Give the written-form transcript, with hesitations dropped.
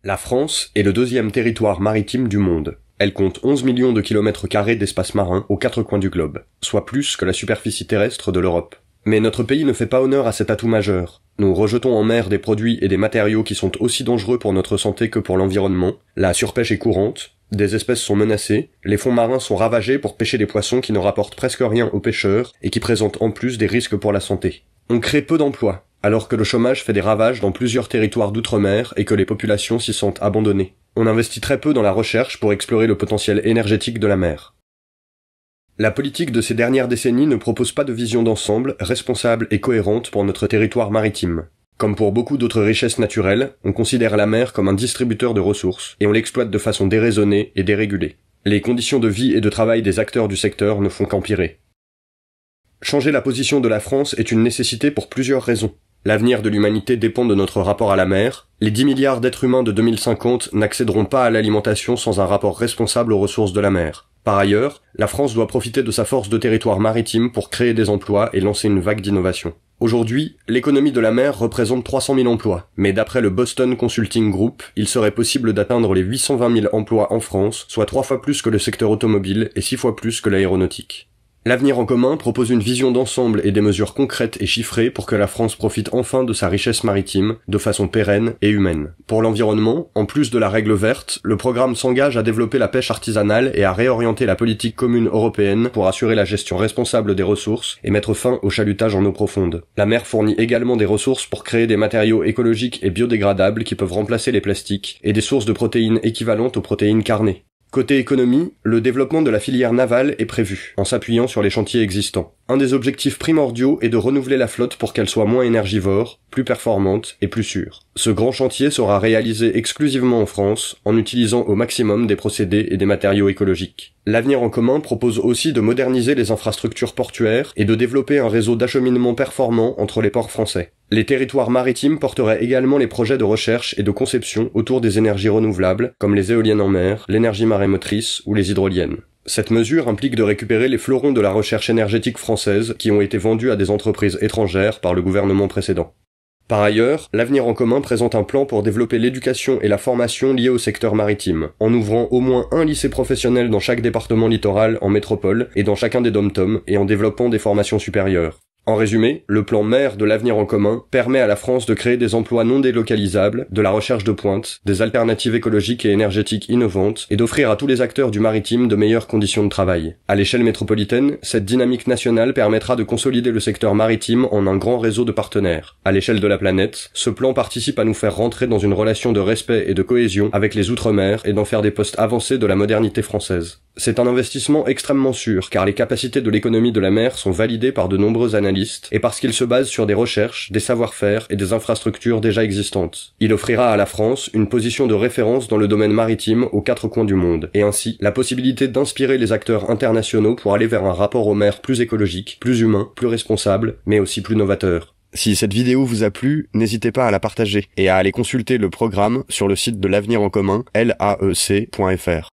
La France est le deuxième territoire maritime du monde. Elle compte 11 millions de kilomètres carrés d'espace marin aux quatre coins du globe, soit plus que la superficie terrestre de l'Europe. Mais notre pays ne fait pas honneur à cet atout majeur. Nous rejetons en mer des produits et des matériaux qui sont aussi dangereux pour notre santé que pour l'environnement, la surpêche est courante, des espèces sont menacées, les fonds marins sont ravagés pour pêcher des poissons qui ne rapportent presque rien aux pêcheurs et qui présentent en plus des risques pour la santé. On crée peu d'emplois, alors que le chômage fait des ravages dans plusieurs territoires d'outre-mer et que les populations s'y sentent abandonnées. On investit très peu dans la recherche pour explorer le potentiel énergétique de la mer. La politique de ces dernières décennies ne propose pas de vision d'ensemble, responsable et cohérente pour notre territoire maritime. Comme pour beaucoup d'autres richesses naturelles, on considère la mer comme un distributeur de ressources, et on l'exploite de façon déraisonnée et dérégulée. Les conditions de vie et de travail des acteurs du secteur ne font qu'empirer. Changer la position de la France est une nécessité pour plusieurs raisons. L'avenir de l'humanité dépend de notre rapport à la mer. Les 10 milliards d'êtres humains de 2050 n'accéderont pas à l'alimentation sans un rapport responsable aux ressources de la mer. Par ailleurs, la France doit profiter de sa force de territoire maritime pour créer des emplois et lancer une vague d'innovation. Aujourd'hui, l'économie de la mer représente 300 000 emplois, mais d'après le Boston Consulting Group, il serait possible d'atteindre les 820 000 emplois en France, soit 3 fois plus que le secteur automobile et 6 fois plus que l'aéronautique. L'avenir en commun propose une vision d'ensemble et des mesures concrètes et chiffrées pour que la France profite enfin de sa richesse maritime, de façon pérenne et humaine. Pour l'environnement, en plus de la règle verte, le programme s'engage à développer la pêche artisanale et à réorienter la politique commune européenne pour assurer la gestion responsable des ressources et mettre fin au chalutage en eau profonde. La mer fournit également des ressources pour créer des matériaux écologiques et biodégradables qui peuvent remplacer les plastiques et des sources de protéines équivalentes aux protéines carnées. Côté économie, le développement de la filière navale est prévu, en s'appuyant sur les chantiers existants. Un des objectifs primordiaux est de renouveler la flotte pour qu'elle soit moins énergivore, plus performante et plus sûre. Ce grand chantier sera réalisé exclusivement en France, en utilisant au maximum des procédés et des matériaux écologiques. L'avenir en commun propose aussi de moderniser les infrastructures portuaires et de développer un réseau d'acheminement performant entre les ports français. Les territoires maritimes porteraient également les projets de recherche et de conception autour des énergies renouvelables, comme les éoliennes en mer, l'énergie marémotrice ou les hydroliennes. Cette mesure implique de récupérer les fleurons de la recherche énergétique française qui ont été vendus à des entreprises étrangères par le gouvernement précédent. Par ailleurs, l'avenir en commun présente un plan pour développer l'éducation et la formation liées au secteur maritime, en ouvrant au moins un lycée professionnel dans chaque département littoral en métropole et dans chacun des dom-toms et en développant des formations supérieures. En résumé, le plan mer de l'avenir en commun permet à la France de créer des emplois non délocalisables, de la recherche de pointe, des alternatives écologiques et énergétiques innovantes, et d'offrir à tous les acteurs du maritime de meilleures conditions de travail. À l'échelle métropolitaine, cette dynamique nationale permettra de consolider le secteur maritime en un grand réseau de partenaires. À l'échelle de la planète, ce plan participe à nous faire rentrer dans une relation de respect et de cohésion avec les Outre-mer et d'en faire des postes avancés de la modernité française. C'est un investissement extrêmement sûr, car les capacités de l'économie de la mer sont validées par de nombreux analystes, et parce qu'il se base sur des recherches, des savoir-faire et des infrastructures déjà existantes. Il offrira à la France une position de référence dans le domaine maritime aux quatre coins du monde, et ainsi la possibilité d'inspirer les acteurs internationaux pour aller vers un rapport aux mers plus écologique, plus humain, plus responsable, mais aussi plus novateur. Si cette vidéo vous a plu, n'hésitez pas à la partager, et à aller consulter le programme sur le site de l'Avenir en commun, laec.fr.